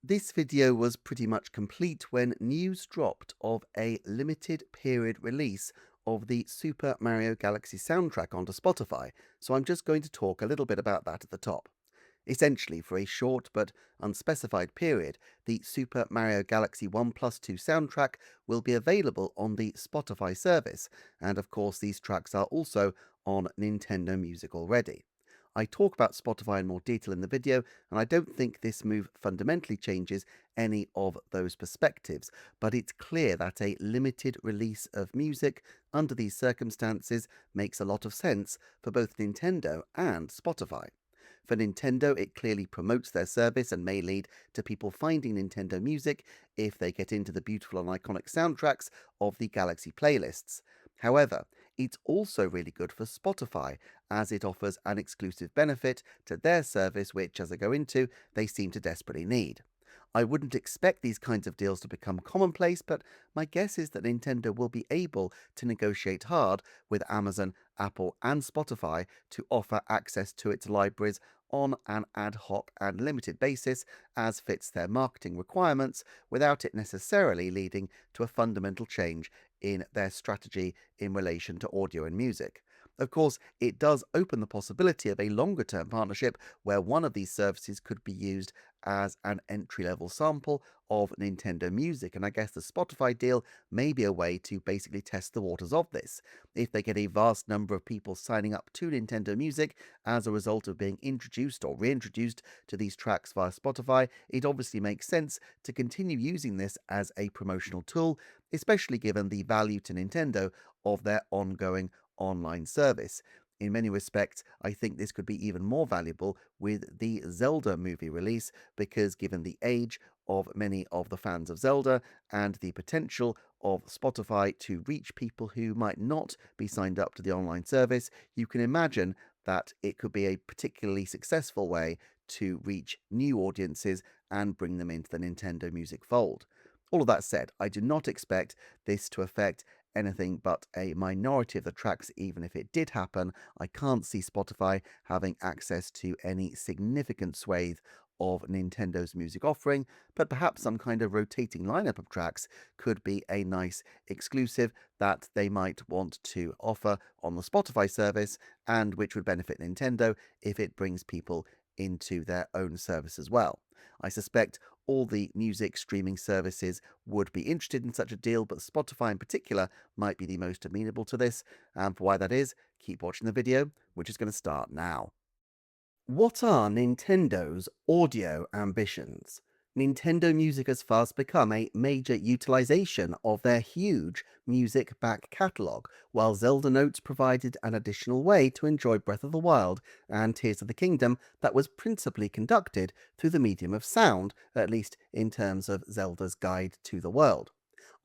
This video was pretty much complete when news dropped of a limited period release of the Super Mario Galaxy soundtrack onto Spotify, so I'm just going to talk a little bit about that at the top. Essentially, for a short but unspecified period, the Super Mario Galaxy 1 Plus 2 soundtrack will be available on the Spotify service, and of course, these tracks are also on Nintendo Music already. I talk about Spotify in more detail in the video, and I don't think this move fundamentally changes any of those perspectives, but it's clear that a limited release of music under these circumstances makes a lot of sense for both Nintendo and Spotify. For Nintendo, it clearly promotes their service and may lead to people finding Nintendo music if they get into the beautiful and iconic soundtracks of the Galaxy playlists. However, it's also really good for Spotify, as it offers an exclusive benefit to their service, which, as I go into, they seem to desperately need. I wouldn't expect these kinds of deals to become commonplace, but my guess is that Nintendo will be able to negotiate hard with Amazon, Apple, and Spotify to offer access to its libraries on an ad hoc and limited basis as fits their marketing requirements without it necessarily leading to a fundamental change in their strategy in relation to audio and music. Of course, it does open the possibility of a longer term partnership where one of these services could be used as an entry level sample of Nintendo Music, and I guess the Spotify deal may be a way to basically test the waters of this. If they get a vast number of people signing up to Nintendo Music as a result of being introduced or reintroduced to these tracks via Spotify, it obviously makes sense to continue using this as a promotional tool, especially given the value to Nintendo of their ongoing online service. In many respects, I think this could be even more valuable with the Zelda movie release because, given the age of many of the fans of Zelda and the potential of Spotify to reach people who might not be signed up to the online service, you can imagine that it could be a particularly successful way to reach new audiences and bring them into the Nintendo Music fold. All of that said, I do not expect this to affect anything but a minority of the tracks, even if it did happen. I can't see Spotify having access to any significant swathe of Nintendo's music offering, but perhaps some kind of rotating lineup of tracks could be a nice exclusive that they might want to offer on the Spotify service, and which would benefit Nintendo if it brings people into their own service as well. I suspect all the music streaming services would be interested in such a deal, but Spotify in particular might be the most amenable to this. And for why that is, keep watching the video, which is going to start now. What are Nintendo's audio ambitions? Nintendo Music has fast become a major utilization of their huge music back catalogue, while Zelda Notes provided an additional way to enjoy Breath of the Wild and Tears of the Kingdom that was principally conducted through the medium of sound, at least in terms of Zelda's Guide to the World.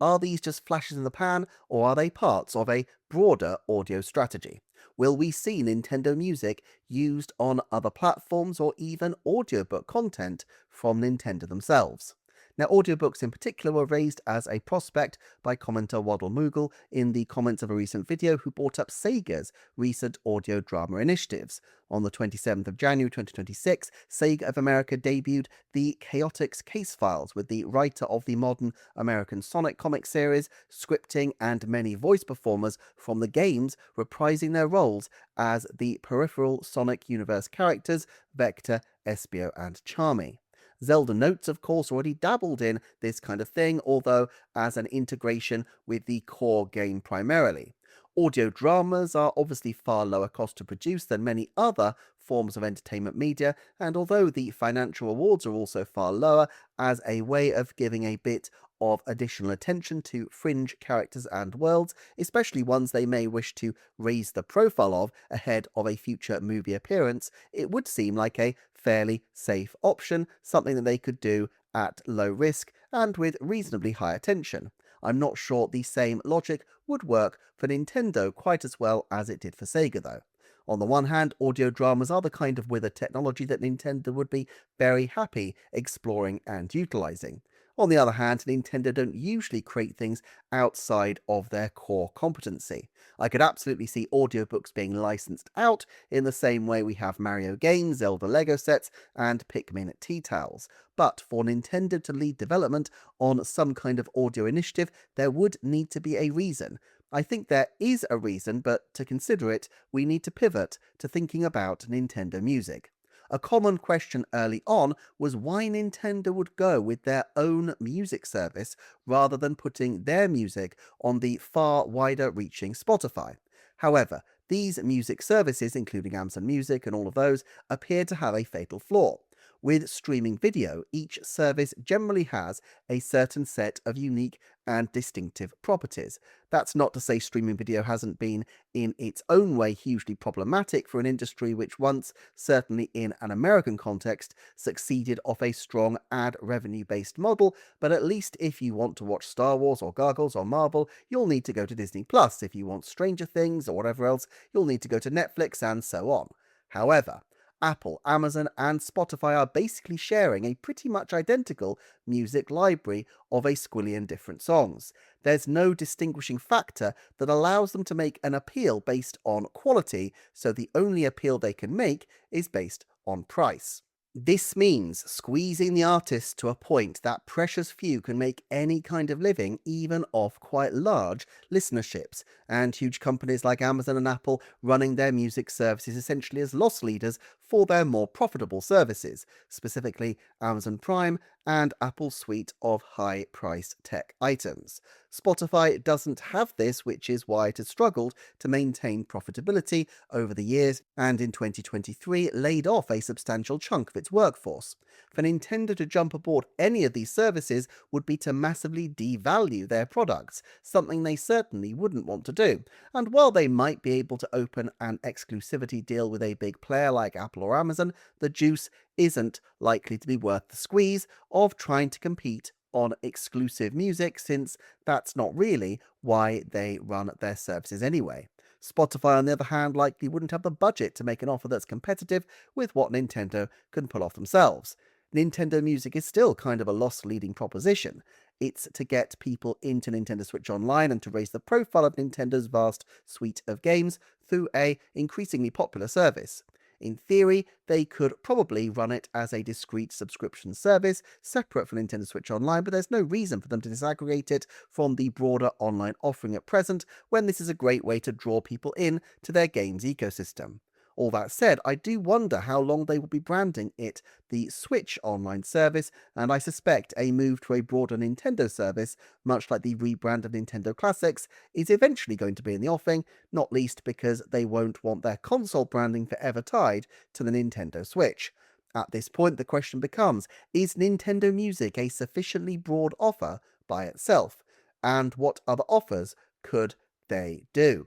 Are these just flashes in the pan, or are they parts of a broader audio strategy? Will we see Nintendo Music used on other platforms or even audiobook content from Nintendo themselves? Now, audiobooks in particular were raised as a prospect by commenter Waddle Moogle in the comments of a recent video, who brought up Sega's recent audio drama initiatives. On the 27th of January 2026, Sega of America debuted the Chaotix Case Files with the writer of the modern American Sonic comic series, scripting, and many voice performers from the games reprising their roles as the peripheral Sonic universe characters Vector, Espio, and Charmy. Zelda Notes, of course, already dabbled in this kind of thing, although as an integration with the core game primarily. Audio dramas are obviously far lower cost to produce than many other forms of entertainment media, and although the financial rewards are also far lower, as a way of giving a bit of additional attention to fringe characters and worlds, especially ones they may wish to raise the profile of ahead of a future movie appearance, it would seem like a fairly safe option, something that they could do at low risk and with reasonably high attention. I'm not sure the same logic would work for Nintendo quite as well as it did for Sega, though. On the one hand, audio dramas are the kind of withered technology that Nintendo would be very happy exploring and utilizing. On the other hand, Nintendo don't usually create things outside of their core competency. I could absolutely see audiobooks being licensed out in the same way we have Mario games, Zelda Lego sets, and Pikmin tea towels. But for Nintendo to lead development on some kind of audio initiative, there would need to be a reason. I think there is a reason, but to consider it, we need to pivot to thinking about Nintendo Music. A common question early on was why Nintendo would go with their own music service rather than putting their music on the far wider reaching Spotify. However, these music services, including Amazon Music and all of those, appear to have a fatal flaw. With streaming video, each service generally has a certain set of unique and distinctive properties. That's not to say streaming video hasn't been, in its own way, hugely problematic for an industry which once, certainly in an American context, succeeded off a strong ad revenue based model, but at least if you want to watch Star Wars or Gargoyles or Marvel, you'll need to go to Disney Plus. If you want Stranger Things or whatever else, you'll need to go to Netflix and so on. However, Apple, Amazon, and Spotify are basically sharing a pretty much identical music library of a squillion different songs. There's no distinguishing factor that allows them to make an appeal based on quality, so the only appeal they can make is based on price. This means squeezing the artists to a point that precious few can make any kind of living, even off quite large listenerships, and huge companies like Amazon and Apple running their music services essentially as loss leaders for their more profitable services, specifically Amazon Prime and Apple's suite of high-priced tech items. Spotify doesn't have this, which is why it has struggled to maintain profitability over the years and in 2023 laid off a substantial chunk of its workforce. For Nintendo to jump aboard any of these services would be to massively devalue their products, something they certainly wouldn't want to do. And while they might be able to open an exclusivity deal with a big player like Apple or Amazon, the juice isn't likely to be worth the squeeze of trying to compete on exclusive music, since that's not really why they run their services anyway. Spotify, on the other hand, likely wouldn't have the budget to make an offer that's competitive with what Nintendo can pull off themselves. Nintendo Music is still kind of a loss-leading proposition. It's to get people into Nintendo Switch Online and to raise the profile of Nintendo's vast suite of games through a increasingly popular service. In theory, they could probably run it as a discrete subscription service, separate from Nintendo Switch Online, but there's no reason for them to disaggregate it from the broader online offering at present, when this is a great way to draw people in to their games ecosystem. All that said, I do wonder how long they will be branding it the Switch Online service, and I suspect a move to a broader Nintendo service, much like the rebrand of Nintendo Classics, is eventually going to be in the offing, not least because they won't want their console branding forever tied to the Nintendo Switch. At this point, the question becomes, is Nintendo Music a sufficiently broad offer by itself? And what other offers could they do?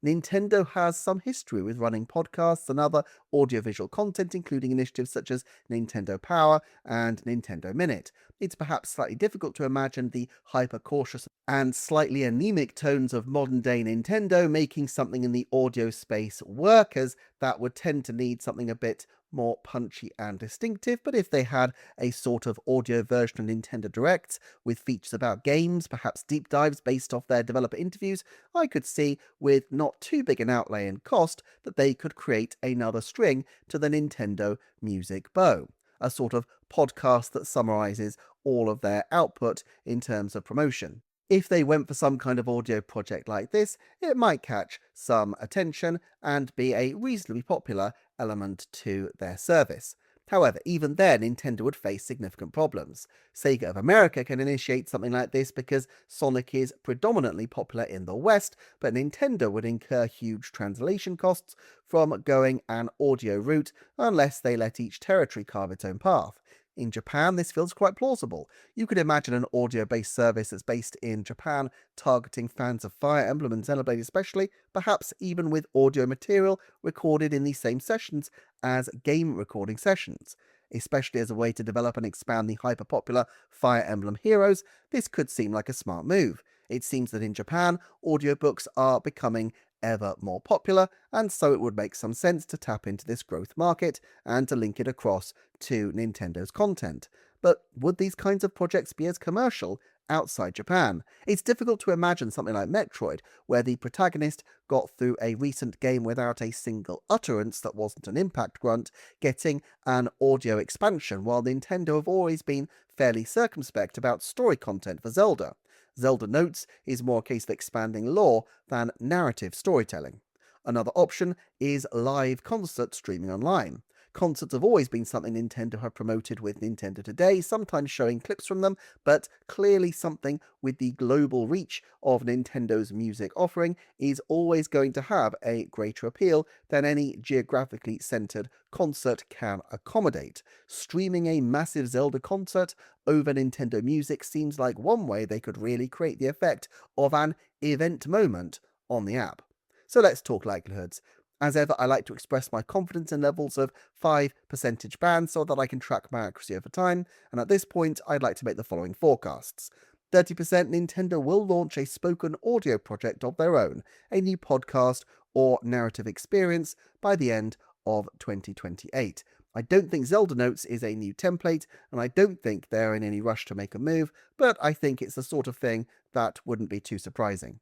Nintendo has some history with running podcasts and other audiovisual content, including initiatives such as Nintendo Power and Nintendo Minute. It's perhaps slightly difficult to imagine the hyper-cautious and slightly anemic tones of modern-day Nintendo making something in the audio space work, as that would tend to need something a bit more punchy and distinctive. But if they had a sort of audio version of Nintendo Directs with features about games, perhaps deep dives based off their developer interviews, I could see, with not too big an outlay in cost, that they could create another string to the Nintendo Music bow, a sort of podcast that summarizes all of their output in terms of promotion. If they went for some kind of audio project like this, it might catch some attention and be a reasonably popular element to their service. However, even then, Nintendo would face significant problems. Sega of America can initiate something like this because Sonic is predominantly popular in the West, but Nintendo would incur huge translation costs from going an audio route unless they let each territory carve its own path. In Japan, this feels quite plausible. You could imagine an audio-based service that's based in Japan, targeting fans of Fire Emblem and Xenoblade especially, perhaps even with audio material recorded in these same sessions as game recording sessions. Especially as a way to develop and expand the hyper-popular Fire Emblem heroes, this could seem like a smart move. It seems that in Japan, audiobooks are becoming ever more popular, and so it would make some sense to tap into this growth market and to link it across to Nintendo's content. But would these kinds of projects be as commercial outside Japan? It's difficult to imagine something like Metroid, where the protagonist got through a recent game without a single utterance that wasn't an impact grunt, getting an audio expansion, while Nintendo have always been fairly circumspect about story content for Zelda. Zelda Notes is more a case of expanding lore than narrative storytelling. Another option is live concert streaming online. Concerts have always been something Nintendo have promoted with Nintendo Today, sometimes showing clips from them, but clearly something with the global reach of Nintendo's music offering is always going to have a greater appeal than any geographically centered concert can accommodate. Streaming a massive Zelda concert over Nintendo Music seems like one way they could really create the effect of an event moment on the app. So let's talk likelihoods. As ever, I like to express my confidence in levels of 5 percentage bands so that I can track my accuracy over time, and at this point, I'd like to make the following forecasts. 30% Nintendo will launch a spoken audio project of their own, a new podcast or narrative experience by the end of 2028. I don't think Zelda Notes is a new template, and I don't think they're in any rush to make a move, but I think it's the sort of thing that wouldn't be too surprising.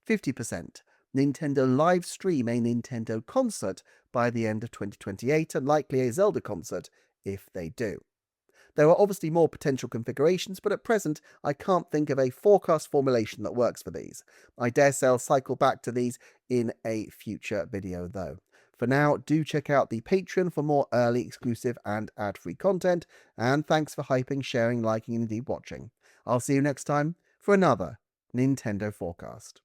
50%. Nintendo live stream a Nintendo concert by the end of 2028 and likely a Zelda concert if they do. There are obviously more potential configurations, but at present I can't think of a forecast formulation that works for these. I dare say I'll cycle back to these in a future video though. For now, do check out the Patreon for more early, exclusive and ad-free content, and thanks for hyping, sharing, liking and indeed watching. I'll see you next time for another Nintendo Forecast.